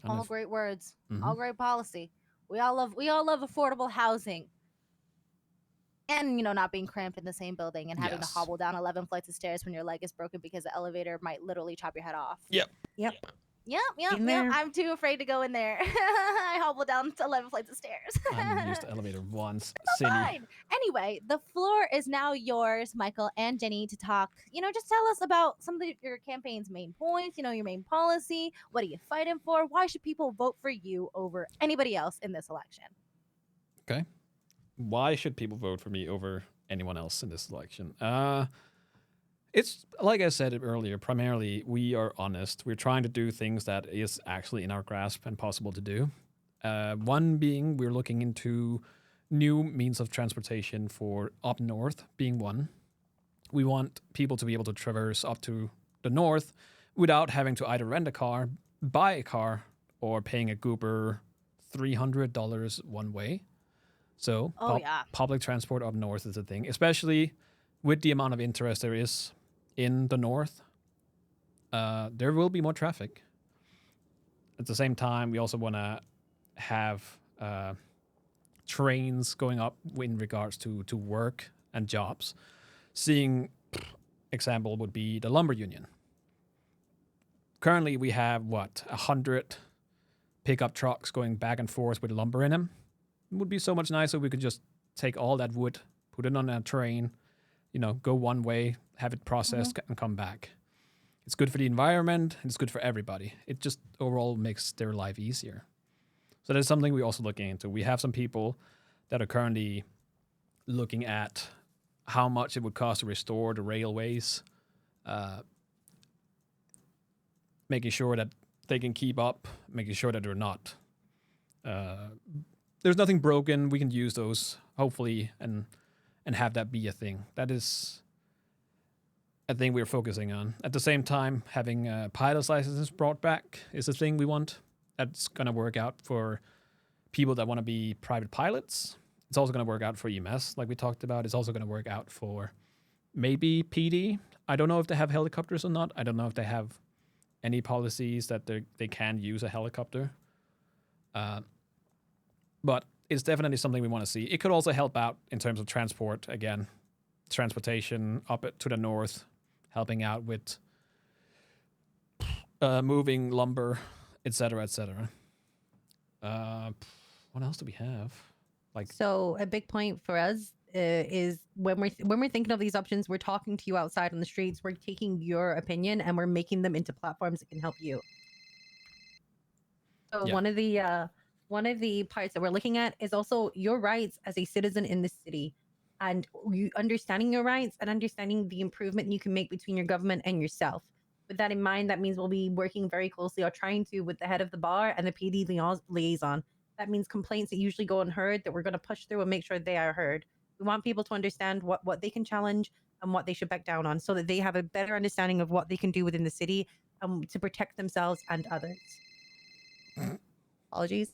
I don't know All if- great words. Mhm. All great policy. We all love affordable housing. And not being cramped in the same building and having to Yes. hobble down 11 flights of stairs when your leg is broken because the elevator might literally chop your head off. Yep. Yep. Been there. I'm too afraid to go in there. I hobble down to 11 flights of stairs. I used the elevator once. It's Silly. fine. Anyway, the floor is now yours, Michael and Jenny, to talk. Just tell us about some of your campaign's main points, your main policy. What are you fighting for? Why should people vote for you over anybody else in this election? Okay. Why should people vote for me over anyone else in this election? It's like I said earlier, primarily we are honest. We're trying to do things that is actually in our grasp and possible to do. One being we're looking into new means of transportation for up north, being one. We want people to be able to traverse up to the north without having to either rent a car, buy a car, or paying a goober $300 one way. So public transport up north is a thing, especially with the amount of interest there is in the north. There will be more traffic. At the same time, we also want to have trains going up in regards to work and jobs. Seeing example would be the lumber union. Currently, we have 100 pickup trucks going back and forth with lumber in them. It would be so much nicer if we could just take all that wood, put it on a train, go one way, have it processed, and come back. It's good for the environment, and it's good for everybody. It just overall makes their life easier. So that's something we're also looking into. We have some people that are currently looking at how much it would cost to restore the railways, making sure that they can keep up, making sure that they're not. There's nothing broken. We can use those, hopefully, and have that be a thing. That is a thing we're focusing on. At the same time, having pilot's licenses brought back is a thing we want. That's going to work out for people that want to be private pilots. It's also going to work out for EMS, like we talked about. It's also going to work out for maybe PD. I don't know if they have helicopters or not. I don't know if they have any policies that they can use a helicopter. But it's definitely something we want to see. It could also help out in terms of transport, again, transportation up to the north, helping out with moving lumber, etc., etc. What else do we have? So a big point for us is when we're thinking of these options, we're talking to you outside on the streets. We're taking your opinion and we're making them into platforms that can help you. So Yeah. one of the parts that we're looking at is also your rights as a citizen in this city, and you understanding your rights and understanding the improvement you can make between your government and yourself. With that in mind, that means we'll be working very closely or trying to with the head of the bar and the PD liaison. That means complaints that usually go unheard that we're going to push through and make sure they are heard. We want people to understand what they can challenge and what they should back down on so that they have a better understanding of what they can do within the city to protect themselves and others. Apologies.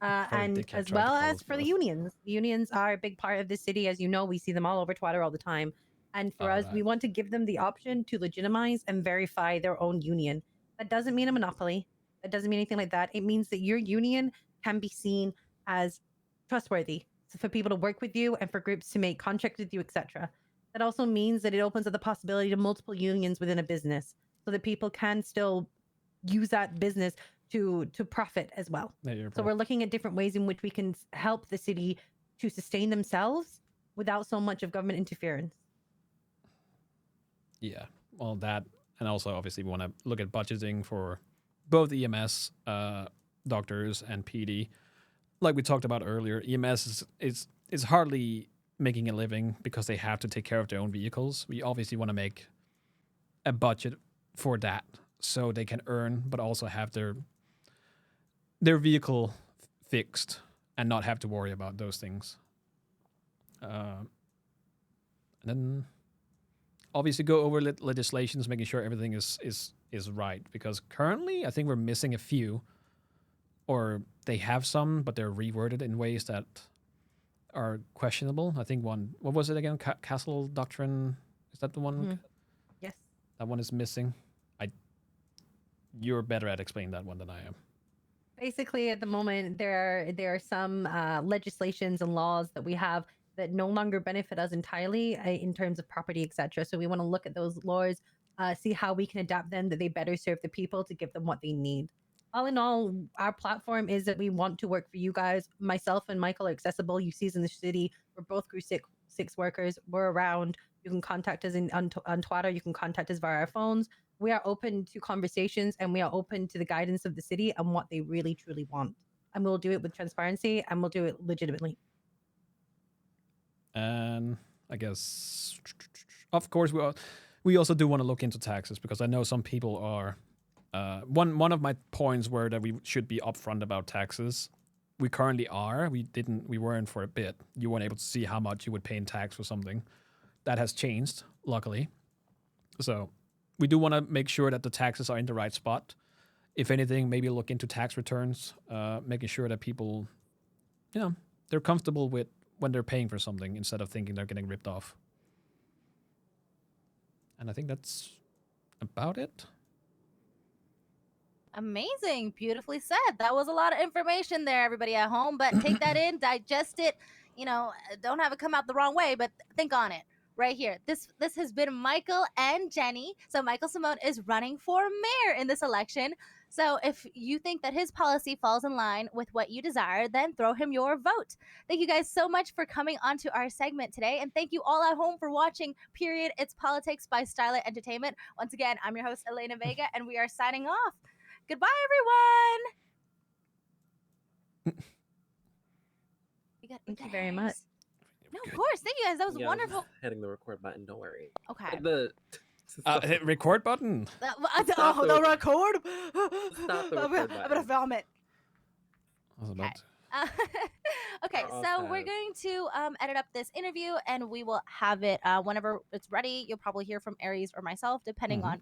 And as well as for the unions. The unions are a big part of this city. As you know, we see them all over Twitter all the time. And for us, we want to give them the option to legitimize and verify their own union. That doesn't mean a monopoly. That doesn't mean anything like that. It means that your union can be seen as trustworthy for people to work with you and for groups to make contracts with you, etc. That also means that it opens up the possibility to multiple unions within a business so that people can still use that business to profit as well. So we're looking at different ways in which we can help the city to sustain themselves without so much of government interference. Yeah, well, that, and also obviously we want to look at budgeting for both EMS, doctors, and PD. Like we talked about earlier, EMS is hardly making a living because they have to take care of their own vehicles. We obviously want to make a budget for that so they can earn, but also have their vehicle fixed and not have to worry about those things. And then obviously go over legislations, making sure everything is is right, because currently I think we're missing a few, or they have some, but they're reworded in ways that are questionable. I think one, what was it again? Castle Doctrine, is that the one? Mhm. Yes. That one is missing. You're better at explaining that one than I am. Basically, at the moment, there are some legislations and laws that we have that no longer benefit us entirely in terms of property, etc. So we want to look at those laws, see how we can adapt them that they better serve the people to give them what they need. All in all, our platform is that we want to work for you guys. Myself and Michael are accessible. You see us in the city. We're both Group 6 workers. We're around. You can contact us on Twitter. You can contact us via our phones. We are open to conversations, and we are open to the guidance of the city and what they really truly want. And we'll do it with transparency, and we'll do it legitimately. And I guess, of course, we also do want to look into taxes, because I know some people are. One of my points were that we should be upfront about taxes. We currently are. We weren't for a bit. You weren't able to see how much you would pay in tax for something. That has changed, luckily. So we do want to make sure that the taxes are in the right spot. If anything, maybe look into tax returns, making sure that people, they're comfortable with when they're paying for something instead of thinking they're getting ripped off. And I think that's about it. Amazing. Beautifully said. That was a lot of information there, everybody at home, but take that in, digest it, don't have it come out the wrong way, but think on it right here. This has been Michael and Jenny. So Michael Simone is running for mayor in this election. So if you think that his policy falls in line with what you desire, then throw him your vote. Thank you guys so much for coming onto our segment today. And thank you all at home for watching Period It's Politics by Starlight Entertainment. Once again, I'm your host, Elena Vega, and we are signing off. Goodbye, everyone. Thank you very much. No, of course. Thank you guys. That was Yeah, wonderful. I'm just hitting the record button. Don't worry. Okay. Hit record button. The record. Stop the I'm record gonna button. vomit. I was about to. Okay, We're all so we're set. going to edit up this interview, and we will have it whenever it's ready. You'll probably hear from Aries or myself, depending on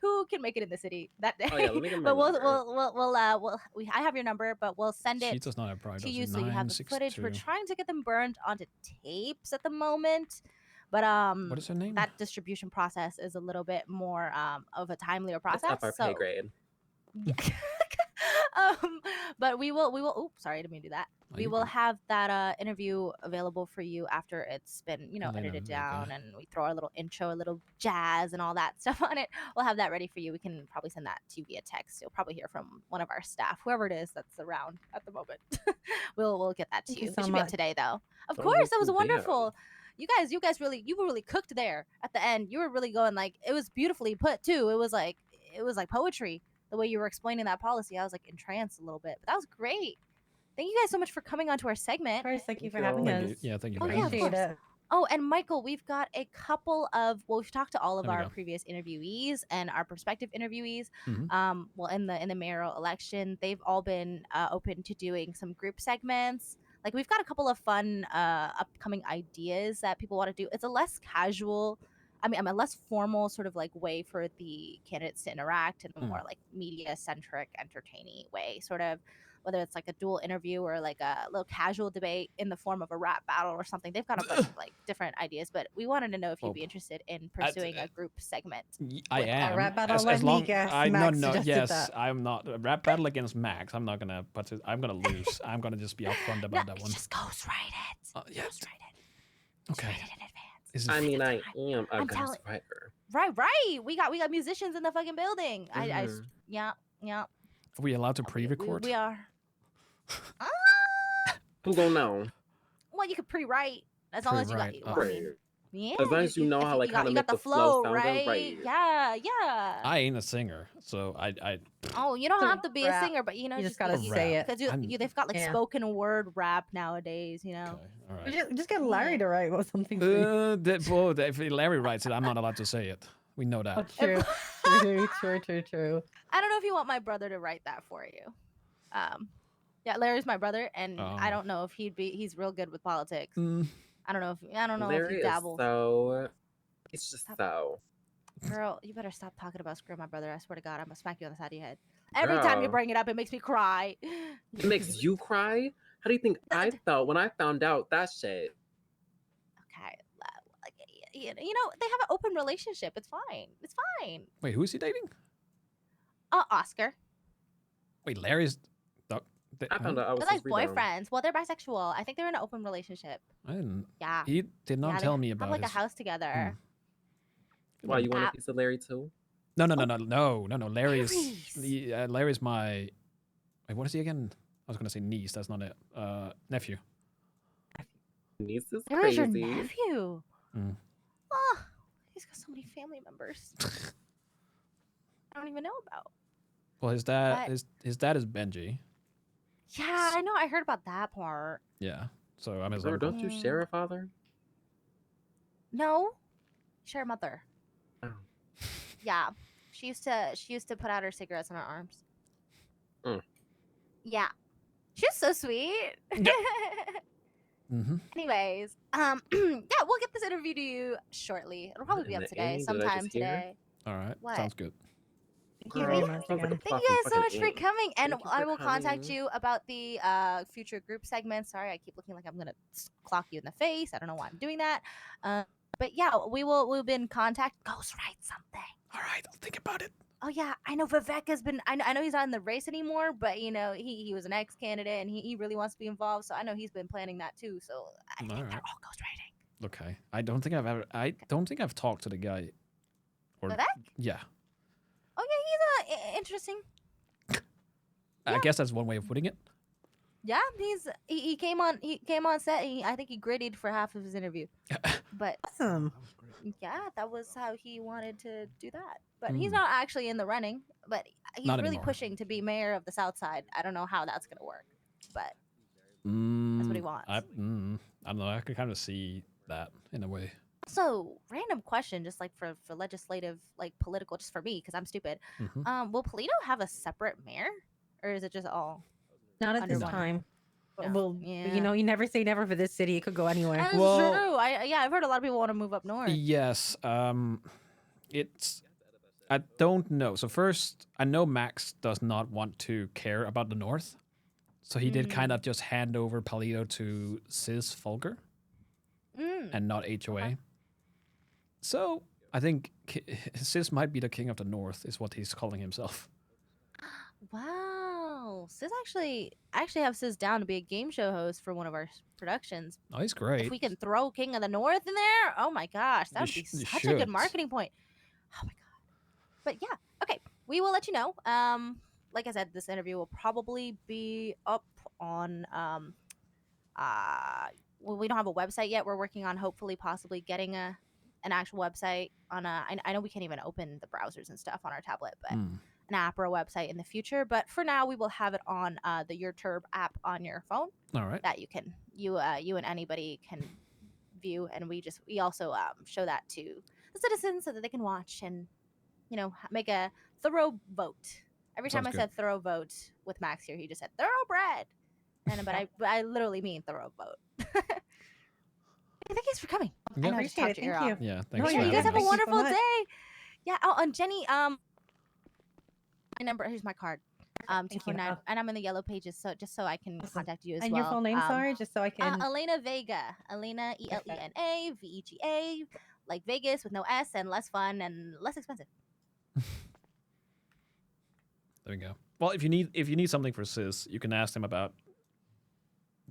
who can make it in the city that day. Oh, yeah, let me get my But number. I have your number, but we'll send She it does not have pride. to you so you have the footage. We're trying to get them burned onto tapes at the moment, but What is her name? that distribution process is a little bit more of a timelier That's process. up our pay grade. Yeah. But we will. Oops, sorry, I didn't mean to do that. Oh, We you will good. have that interview available for you after it's been, Elena edited Vega. down, and we throw our little intro, a little jazz, and all that stuff on it. We'll have that ready for you. We can probably send that to you via text. You'll probably hear from one of our staff, whoever it is that's around at the moment. we'll get that to Thank you. you It so should be up much. today, though. Of Don't course, look that was too bad. wonderful. You guys really, you were really cooked there at the end. You were really going, like, it was beautifully put too. It was like poetry the way you were explaining that policy. I was like entranced a little bit, but that was great. Thank you guys so much for coming onto our segment. Of course, thank you for Thank having you. Thank us. you. Yeah, thank you. Oh, very yeah, much. of Appreciate course. it. Oh, and Michael, we've got a couple of we've talked to all of There we our go. previous interviewees and our prospective interviewees. Mhm. In the mayoral election, they've all been open to doing some group segments. Like, we've got a couple of fun upcoming ideas that people want to do. It's a less casual, a less formal sort of like way for the candidates to interact, in a more like media centric, entertaining way, sort of. Whether it's like a dual interview or like a little casual debate in the form of a rap battle or something. They've got a bunch of like different ideas, but we wanted to know if you'd Well, be interested in pursuing a group segment. I with am. rap battle as like long me, yes, I Max no suggested yes, that. I'm not a rap battle against Max. I'm not gonna I'm gonna lose. I'm gonna just be upfront about that one. Just ghostwrite it. Yeah. Ghostwrite it. Okay. Write it in advance. Is I it- mean, I am a I'm telling- ghostwriter. Right. We got musicians in the fucking building. Mhm. Yeah. Are we allowed to pre-record? We are. Who gonna know? Well, you could pre-write as long as you got. Pre-write, Well, I mean, Right. yeah. As long as you know how, like, how to you make got the the flow flow, sound right? right. Yeah. I ain't a singer, so I Oh, you don't So have to be a rap. singer, but you You just gotta gotta say it. because I'm- they've got like Yeah. spoken word rap nowadays. okay. All right. Just get Larry to write or something. For you. If Larry writes it, I'm not allowed to say it. We know that. Oh, true. True. I don't know if you want my brother to write that for you. Yeah, Larry's my brother, and I Oh. don't know if he's real good with politics. Mm, I don't know if Larry he is dabbles. so. He's just Stop. so. Girl, you better stop talking about screw my brother. I swear to God, I'm gonna smack you on the side of your head. Every time you Girl. bring it up, it makes me cry. It makes you cry? How do you think I felt when I found out that shit? Okay, like, you know, they have an open relationship. It's fine. It's fine. Wait, who is he dating? Oscar. Wait, Larry's. I found out I was They're his like rebound. boyfriends. Well, they're bisexual. I think they're in an open relationship. I didn't. Yeah. He did not Yeah, tell they me have about like his. a house together. Why, you want a Ah. piece of Larry too? No. Larry's. Larry's. Larry's my. Wait, what is he again? I was gonna say niece. That's not it. Nephew. Niece is Larry's your crazy. nephew. Mm. Oh, he's got so many family members. I don't even know about. Well, his dad. But- His dad is Benji. Yeah, I know. I heard about that part. Yeah. So I'm his Girl, uncle. don't you share a father? No, share a mother. Oh. Yeah, she used to put out her cigarettes in her arms. Mm. Yeah, she was so sweet. Mm-hmm. Anyways, yeah, we'll get this interview to you shortly. It'll probably What be in up the today, A did I sometime just hear? today. All right. What? Sounds good. Thank you very Girl, much sounds like again. a Thank you guys so much fucking for ant. coming, and Thank you I for will contact coming. you about the future group segments. Sorry, I keep looking like I'm gonna clock you in the face. I don't know why I'm doing that. But yeah, we'll be in contact. Ghost write something. All right. I'll think about it. Oh yeah, I know Vivek has been. I know he's not in the race anymore, but you know he was an ex candidate and he really wants to be involved. So I know he's been planning that too. So I think All they're right. all ghost writing. Okay. I don't think I've talked to the guy. Or Vivek? yeah. Oh yeah, he's interesting. I guess that's one way of putting it. Yeah, he came on set. I think he grittied for half of his interview, but Awesome. yeah, that was how he wanted to do that. But he's Mm. not actually in the running. But he's Not really anymore. pushing to be mayor of the South Side. I don't know how that's gonna work, but That's what he wants. I don't know. I could kind of see that in a way. So, random question, just like for legislative, like political, just for me, because I'm stupid. Mhm. Will Polito have a separate mayor, or is it just all? Not at Under this one. time. No. Well, Yeah. you know, you never say never for this city. It could go anywhere. That's Well- true. I've heard a lot of people want to move up north. Yes. It's. I don't know. So first, I know Max does not want to care about the North, so he did kind of just hand over Palito to Sis Folger and not HOA. Okay. So I think Sis might be the king of the North, is what he's calling himself. Wow, Sis I actually have Sis down to be a game show host for one of our productions. Oh, he's great. If we can throw King of the North in there, oh my gosh, that would be you such a good should. marketing point. Oh my god. But yeah, okay, we will let you know. Like I said, this interview will probably be up on well, we don't have a website yet. We're working on hopefully possibly getting an actual website on I know we can't even open the browsers and stuff on our tablet, but an app or a website in the future. But for now, we will have it on the Your Turb app on your phone All right. that you and anybody can view, and we also show that to the citizens so that they can watch and make a thorough vote. Every time Sounds I said thorough vote with Max here, he just said thoroughbred, but I literally mean thorough vote. Hey, thank you guys for coming. Yeah. I know I just Appreciate talked it. your ear Thank off. you. Yeah. No, Thanks. Yeah, for you guys having have a us. Thank you so wonderful much. day. Yeah. Oh, and Jenny, my number. Here's my card. Thank you. 249, and I'm in the yellow pages, so just so I can Awesome. contact you as And well. your full name, sorry, just so I can. Elena Vega. Elena ELENA VEGA, like Vegas with no S, and less fun and less expensive. There we go. Well, if you need something for Sis, you can ask him about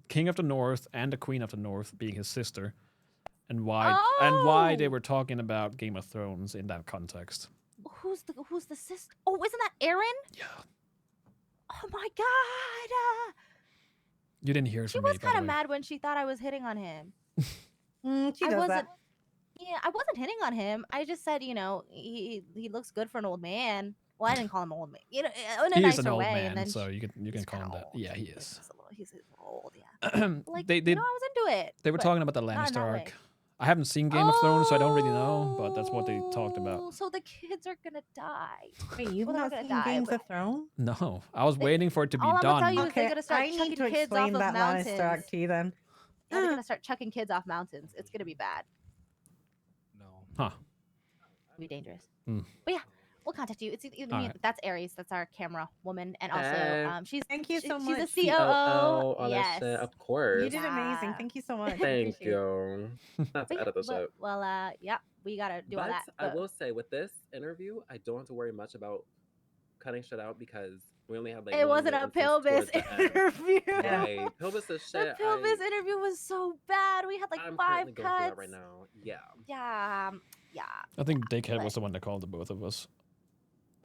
King of the North and the Queen of the North being his sister, and why they Oh! were talking about Game of Thrones in that context. Who's the sister? Oh, isn't that Erin? Yeah. Oh my god! You didn't hear it She from was me, by kind the of way. mad when she thought I was hitting on him. She I does wasn't. that. Yeah, I wasn't hitting on him. I just said, he looks good for an old man. Well, I didn't call him old man. In a He nicer is an old way. man, and then so you can he's call him kinda that. old. Yeah, he He's is. just he's a little old, yeah. Like, they I was into it. They were but talking about the not in Lannister that way. arc. I haven't seen Game of Thrones, so I don't really know, but that's what they talked Oh, about. So the kids are gonna die. Wait, you've Well, they're not not seen gonna die, Games but- of Thrones? No, I was waiting for it to be All I'm gonna tell done. you is they're gonna start I chucking need to kids off explain of that mountains. Lannister arc to you then. Yeah, they're gonna start chucking kids off mountains. It's gonna be bad. Huh. be dangerous. Mm. But yeah, we'll contact you. It's either me. Alright. That's Aries. That's our camera woman, and also Hey. she's Thank you so she's much. a COO, COO. all that Yes. shit. Of course. You did amazing. Yeah. Thank you so much. I Thank appreciate it. you. Not to edit this shit. Well, yeah, we gotta do all But that. I will say, with this interview, I don't have to worry much about cutting shit out because we only had like It one wasn't little a instance Pilbus towards the end. interview. Right, Pilbus is shit. The Pilbus interview was so bad. We had like I'm 5 currently going through cuts. that right now. Yeah. Yeah, yeah. I think Dickhead But- was the one that called the both of us.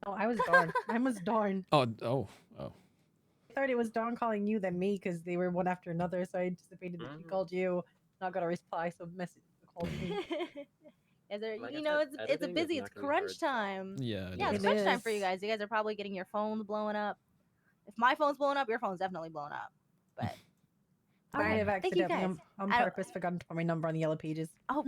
Oh, I was darn. I was darn. Oh. I thought it was Dawn calling you than me because they were one after another. So I anticipated that she Mhm. called you. Not got a reply, so message called me. Yeah, Like I you know, said, it's a editing is busy. not It's gonna be hard, crunch so- time. Yeah. Yeah, it's It crunch time for you is. guys. You guys are probably getting your phones blowing up. If my phone's blowing up, your phone's definitely blowing up. But I have thank you accidentally guys. on I don't- purpose forgotten to put my number on the yellow pages. Oh,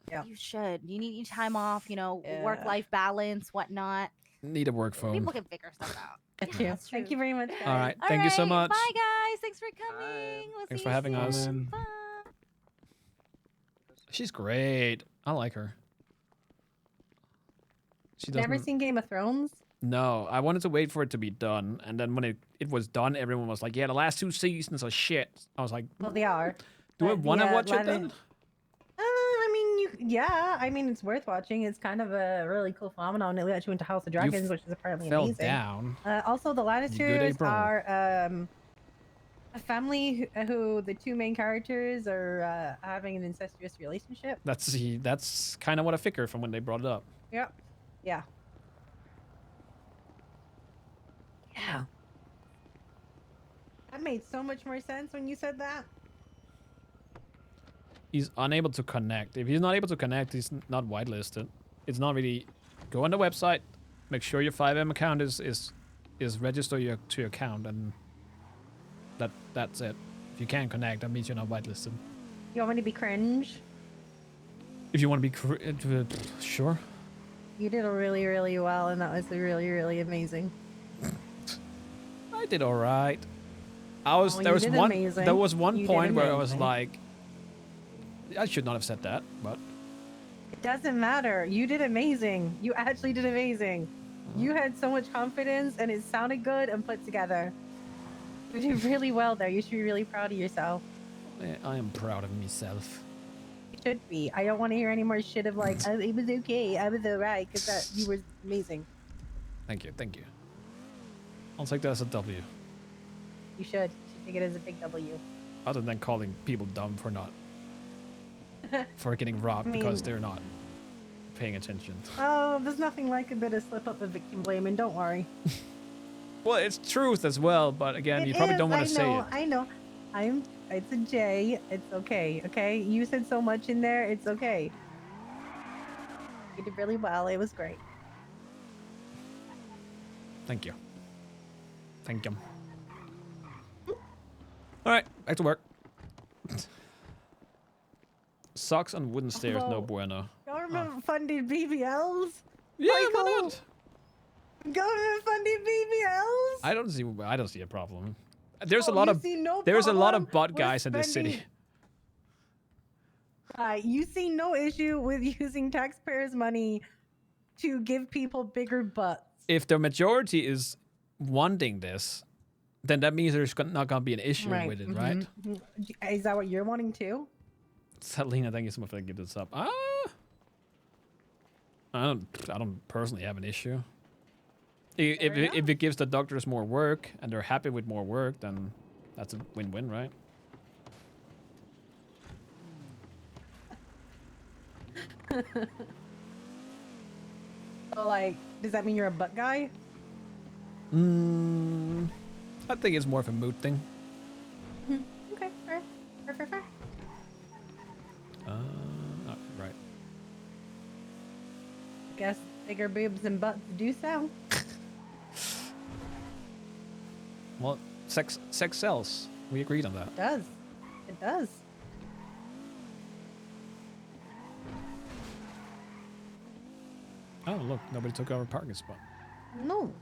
Yeah. you should. You need your time off. You know, Yeah. work-life balance, whatnot. Need a work phone. People can figure stuff out. That's Yeah, you. that's Thank true. you very much, guys. All right. Thank you so Alright, much. Bye, guys. Thanks for coming. We'll Thanks see for you having us. soon. Bye. She's great. I like her. She doesn't. Never seen Game of Thrones? No, I wanted to wait for it to be done, and then when it was done, everyone was like, "Yeah, the last 2 seasons are shit." I was like, Well, they are. "Do I but want to the, watch it latter- then?" I mean, yeah. I mean, it's worth watching. It's kind of a really cool phenomenon. It let you into House of Dragons, which is apparently Fell amazing. down. Also, the good, Lannisters April? are a family who the 2 main characters are having an incestuous relationship. That's kind of what I figured from when they brought it up. Yep. Yeah. Yeah. That made so much more sense when you said that. He's unable to connect. If he's not able to connect, he's not whitelisted. It's not really. Go on the website, make sure your 5M account is registered to your account, and that's it. If you can't connect, that means you're not whitelisted. You want me to be cringe? If you want to be sure. You did really, really well, and that was really, really amazing. I did all right. I was Oh, there you was did one amazing. there was one You did point where I was amazing. like, I should not have said that, but It doesn't matter. You did amazing. You actually did amazing. You had so much confidence, and it sounded good and put together. You did really well there. You should be really proud of yourself. I am proud of myself. You should be. I don't want to hear any more shit of like, oh, it was okay, I was alright, because that you were amazing. Thank you. I'll take that as a W. You should. You should take it as a big W. Other than calling people dumb for not for getting robbed I because mean- they're not paying attention. Oh, there's nothing like a bit of slip up of victim blaming. Don't worry. Well, it's truth as well, but again, It you probably don't is, want to say it. I know. It's a J. It's okay. Okay. You said so much in there. It's okay. You did really well. It was great. Thank you. Thank you. All right, back to work. Socks on wooden stairs, no Although- bueno. Y'all remember funding BBLs? Yeah, why Michael? not? Government funding BBLs? I don't see a problem. There's a Oh, lot you of see no there's a lot of problem butt with guys in this city. spending- You see no issue with using taxpayers' money to give people bigger butts. If the majority is wanting this, then that means there's not gonna be an issue with it, right? mhm. Is that what you're wanting too? Selena, thank you so much for giving this up. I don't personally have an issue. If it gives the doctors more work and they're happy with more work, then that's a win-win, right? So, like, does that mean you're a butt guy? I think it's more of a mood thing. Okay, fair. Right. Guess bigger boobs and butts do so. Well, sex sells. We agreed on that. It does. It does. Oh, look, nobody took our parking spot. No.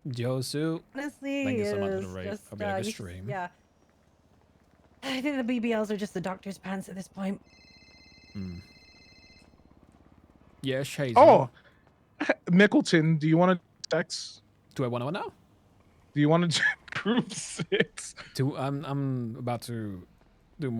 Josu, Honestly, Thank you so much for it the was raid. just, Hope you had a good you- stream. Yeah. I think the BBLs are just the doctor's pants at this point. Yeah, Shazer. Oh, Mickleton, do you want to text? Do I want to know? Do you want to group 6? I'm about to